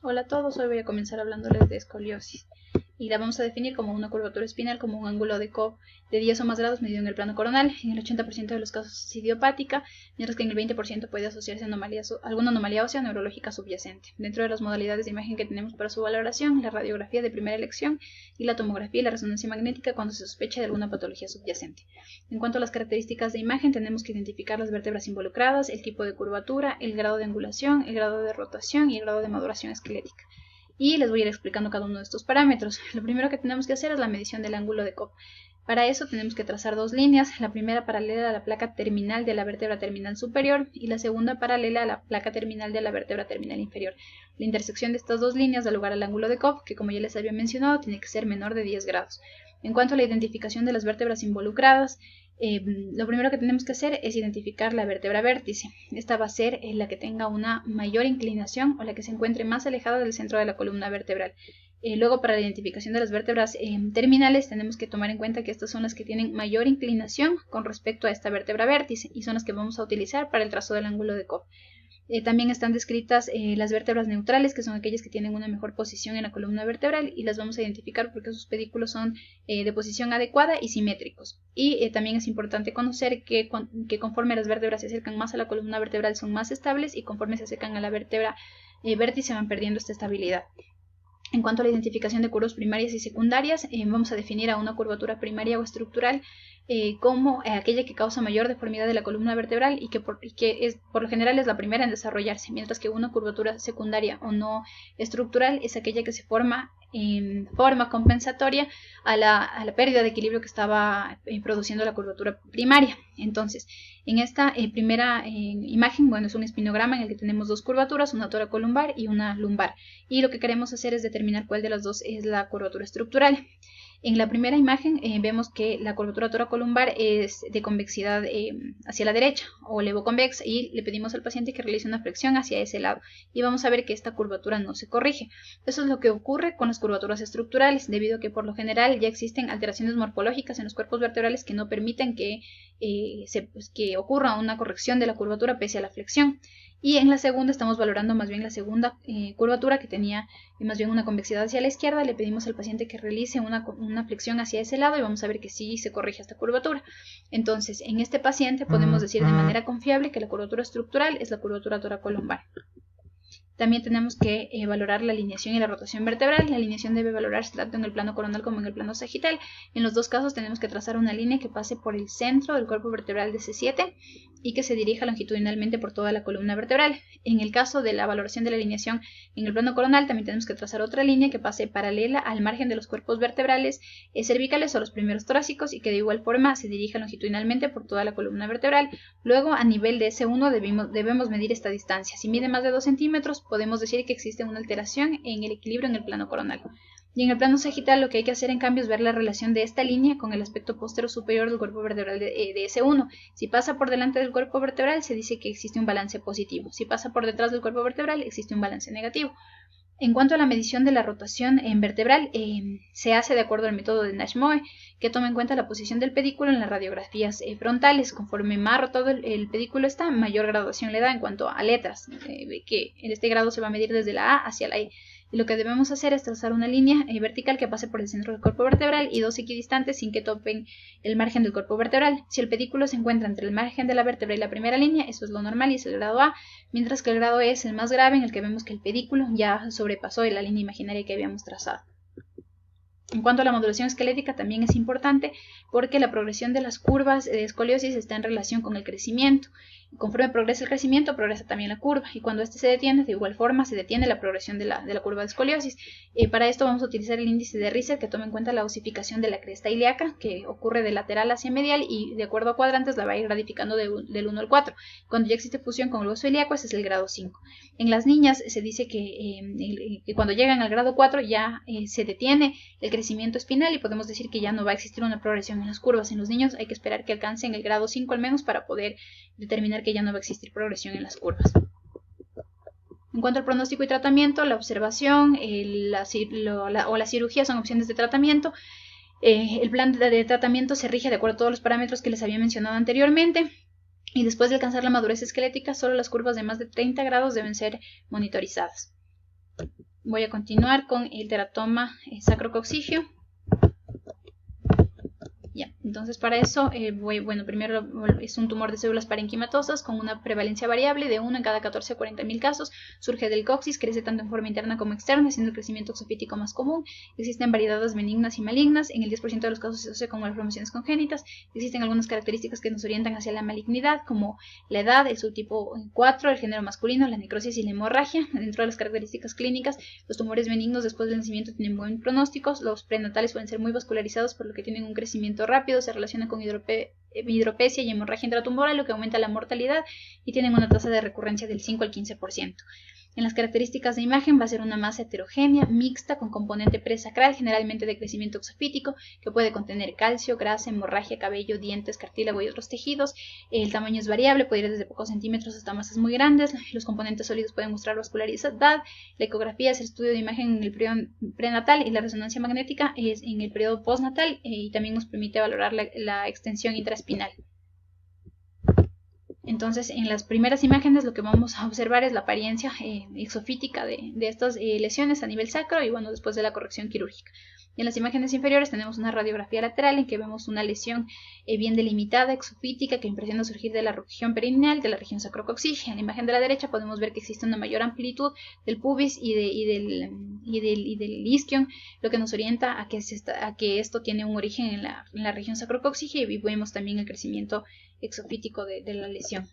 Hola a todos, hoy voy a comenzar hablándoles de escoliosis y la vamos a definir como una curvatura espinal como un ángulo de Cobb de 10 o más grados medido en el plano coronal. En el 80% de los casos es idiopática, mientras que en el 20% puede asociarse a alguna anomalía ósea neurológica subyacente. Dentro de las modalidades de imagen que tenemos para su valoración, la radiografía de primera elección y la tomografía y la resonancia magnética cuando se sospecha de alguna patología subyacente. En cuanto a las características de imagen, tenemos que identificar las vértebras involucradas, el tipo de curvatura, el grado de angulación, el grado de rotación y el grado de maduración esquelética. Y les voy a ir explicando cada uno de estos parámetros. Lo primero que tenemos que hacer es la medición del ángulo de Cobb. Para eso tenemos que trazar dos líneas, la primera paralela a la placa terminal de la vértebra terminal superior y la segunda paralela a la placa terminal de la vértebra terminal inferior. La intersección de estas dos líneas da lugar al ángulo de Cobb, que como ya les había mencionado tiene que ser menor de 10 grados. En cuanto a la identificación de las vértebras involucradas, lo primero que tenemos que hacer es identificar la vértebra vértice. Esta va a ser la que tenga una mayor inclinación o la que se encuentre más alejada del centro de la columna vertebral. Luego, para la identificación de las vértebras terminales, tenemos que tomar en cuenta que estas son las que tienen mayor inclinación con respecto a esta vértebra vértice y son las que vamos a utilizar para el trazo del ángulo de Cobb. También están descritas las vértebras neutrales, que son aquellas que tienen una mejor posición en la columna vertebral, y las vamos a identificar porque sus pedículos son de posición adecuada y simétricos. Y también es importante conocer que conforme las vértebras se acercan más a la columna vertebral son más estables, y conforme se acercan a la vértebra vértice van perdiendo esta estabilidad. En cuanto a la identificación de curvas primarias y secundarias, vamos a definir a una curvatura primaria o estructural como aquella que causa mayor deformidad de la columna vertebral y que por lo general es la primera en desarrollarse, mientras que una curvatura secundaria o no estructural es aquella que se forma en forma compensatoria a la pérdida de equilibrio que estaba produciendo la curvatura primaria. Entonces, en esta primera imagen, bueno, es un espinograma en el que tenemos dos curvaturas, una toracolumbar y una lumbar, y lo que queremos hacer es determinar cuál de las dos es la curvatura estructural. En la primera imagen vemos que la curvatura toracolumbar es de convexidad hacia la derecha o levoconvexa, y le pedimos al paciente que realice una flexión hacia ese lado, y vamos a ver que esta curvatura no se corrige. Eso es lo que ocurre con las curvaturas estructurales, debido a que por lo general ya existen alteraciones morfológicas en los cuerpos vertebrales que no permiten que ocurra una corrección de la curvatura pese a la flexión. Y en la segunda estamos valorando más bien la segunda curvatura, que tenía más bien una convexidad hacia la izquierda. Le pedimos al paciente que realice una flexión hacia ese lado y vamos a ver que sí se corrige esta curvatura. Entonces, en este paciente podemos decir de manera confiable que la curvatura estructural es la curvatura toracolumbar. También tenemos que valorar la alineación y la rotación vertebral. La alineación debe valorarse tanto en el plano coronal como en el plano sagital. En los dos casos tenemos que trazar una línea que pase por el centro del cuerpo vertebral de C7 y que se dirija longitudinalmente por toda la columna vertebral. En el caso de la valoración de la alineación en el plano coronal, también tenemos que trazar otra línea que pase paralela al margen de los cuerpos vertebrales cervicales o los primeros torácicos y que de igual forma se dirija longitudinalmente por toda la columna vertebral. Luego, a nivel de S1 debemos medir esta distancia. Si mide más de 2 centímetros, podemos decir que existe una alteración en el equilibrio en el plano coronal. Y en el plano sagital lo que hay que hacer en cambio es ver la relación de esta línea con el aspecto postero superior del cuerpo vertebral de S1. Si pasa por delante del cuerpo vertebral se dice que existe un balance positivo. Si pasa por detrás del cuerpo vertebral existe un balance negativo. En cuanto a la medición de la rotación vertebral, se hace de acuerdo al método de Nash-Moe, que toma en cuenta la posición del pedículo en las radiografías frontales. Conforme más rotado el pedículo está, mayor graduación le da en cuanto a letras, que en este grado se va a medir desde la A hacia la E. Y lo que debemos hacer es trazar una línea vertical que pase por el centro del cuerpo vertebral y dos equidistantes sin que topen el margen del cuerpo vertebral. Si el pedículo se encuentra entre el margen de la vértebra y la primera línea, eso es lo normal y es el grado A, mientras que el grado E es el más grave, en el que vemos que el pedículo ya sobrepasó la línea imaginaria que habíamos trazado. En cuanto a la modulación esquelética, también es importante porque la progresión de las curvas de escoliosis está en relación con el crecimiento. Conforme progresa el crecimiento, progresa también la curva, y cuando este se detiene, de igual forma se detiene la progresión de la curva de escoliosis. Para esto vamos a utilizar el índice de Richter, que toma en cuenta la osificación de la cresta ilíaca, que ocurre de lateral hacia medial, y de acuerdo a cuadrantes la va a ir gradificando del 1 al 4. Cuando ya existe fusión con el hueso ilíaco, ese es el grado 5. En las niñas se dice que cuando llegan al grado 4 ya se detiene el crecimiento espinal y podemos decir que ya no va a existir una progresión en las curvas. En los niños hay que esperar que alcancen el grado 5 al menos para poder determinar que ya no va a existir progresión en las curvas. En cuanto al pronóstico y tratamiento, la observación la cirugía son opciones de tratamiento. El plan de tratamiento se rige de acuerdo a todos los parámetros que les había mencionado anteriormente. Y después de alcanzar la madurez esquelética, solo las curvas de más de 30 grados deben ser monitorizadas. Voy a continuar con el teratoma sacrococcigio. Ya, entonces para eso, primero es un tumor de células parenquimatosas con una prevalencia variable de 1 en cada 14 a 40.000 casos. Surge del coxis, crece tanto en forma interna como externa, siendo el crecimiento exofítico más común. Existen variedades benignas y malignas. En el 10% de los casos se asocia con malformaciones congénitas. Existen algunas características que nos orientan hacia la malignidad, como la edad, el subtipo 4, el género masculino, la necrosis y la hemorragia. Dentro de las características clínicas, los tumores benignos después del nacimiento tienen buen pronóstico. Los prenatales pueden ser muy vascularizados, por lo que tienen un crecimiento rápido, se relaciona con hidropesia y hemorragia intratumoral, lo que aumenta la mortalidad, y tienen una tasa de recurrencia del 5 al 15%. En las características de imagen va a ser una masa heterogénea, mixta, con componente presacral, generalmente de crecimiento exofítico, que puede contener calcio, grasa, hemorragia, cabello, dientes, cartílago y otros tejidos. El tamaño es variable, puede ir desde pocos centímetros hasta masas muy grandes. Los componentes sólidos pueden mostrar vascularidad. La ecografía es el estudio de imagen en el periodo prenatal y la resonancia magnética es en el periodo postnatal, y también nos permite valorar la extensión intraespinal. Entonces, en las primeras imágenes lo que vamos a observar es la apariencia exofítica de estas lesiones a nivel sacro y bueno, después de la corrección quirúrgica. En las imágenes inferiores tenemos una radiografía lateral en que vemos una lesión bien delimitada, exofítica, que impresiona surgir de la región perineal, de la región sacrococcigea. En la imagen de la derecha podemos ver que existe una mayor amplitud del pubis y del isquion, lo que nos orienta a que esto tiene un origen en la región sacrococcigea, y vemos también el crecimiento exofítico de la lesión.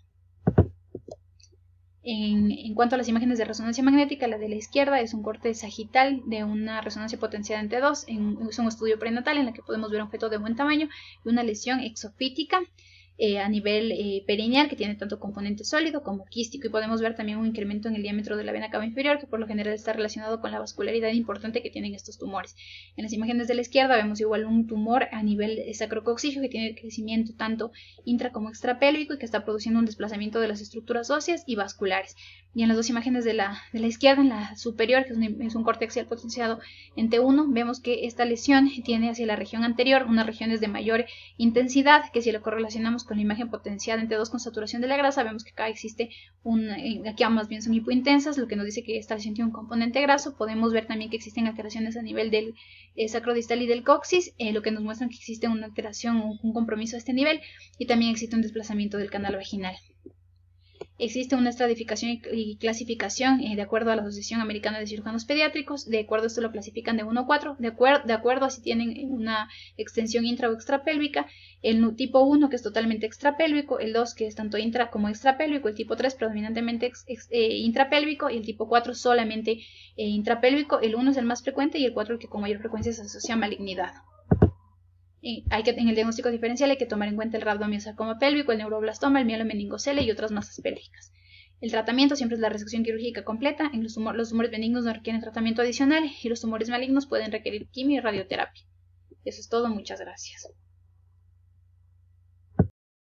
En cuanto a las imágenes de resonancia magnética, la de la izquierda es un corte sagital de una resonancia potenciada en T2, es un estudio prenatal en la que podemos ver un feto de buen tamaño y una lesión exofítica a nivel perineal, que tiene tanto componente sólido como quístico, y podemos ver también un incremento en el diámetro de la vena cava inferior, que por lo general está relacionado con la vascularidad importante que tienen estos tumores. En las imágenes de la izquierda vemos igual un tumor a nivel sacrococcigio que tiene crecimiento tanto intra como extrapélvico y que está produciendo un desplazamiento de las estructuras óseas y vasculares. Y en las dos imágenes de la izquierda, en la superior, que es un corte axial potenciado en T1, vemos que esta lesión tiene hacia la región anterior unas regiones de mayor intensidad, que si lo correlacionamos con la imagen potenciada en T2 con saturación de la grasa, vemos que acá existe aquí más bien son hipointensas, lo que nos dice que esta lesión tiene un componente graso. Podemos ver también que existen alteraciones a nivel del sacrodistal y del coxis, lo que nos muestra que existe una alteración, un compromiso a este nivel, y también existe un desplazamiento del canal vaginal. Existe una estratificación y clasificación de acuerdo a la Asociación Americana de Cirujanos Pediátricos. De acuerdo a esto lo clasifican de 1 a 4, de acuerdo a si tienen una extensión intra o extrapélvica. El tipo 1, que es totalmente extrapélvico, el 2, que es tanto intra como extrapélvico, el tipo 3 predominantemente intrapélvico, y el tipo 4 solamente intrapélvico. El 1 es el más frecuente y el 4 el que con mayor frecuencia se asocia a malignidad. En el diagnóstico diferencial hay que tomar en cuenta el rabdomiosarcoma pélvico, el neuroblastoma, el mielomeningocele y otras masas pélvicas. El tratamiento siempre es la resección quirúrgica completa. En los tumores benignos no requieren tratamiento adicional, y los tumores malignos pueden requerir quimio y radioterapia. Eso es todo, muchas gracias.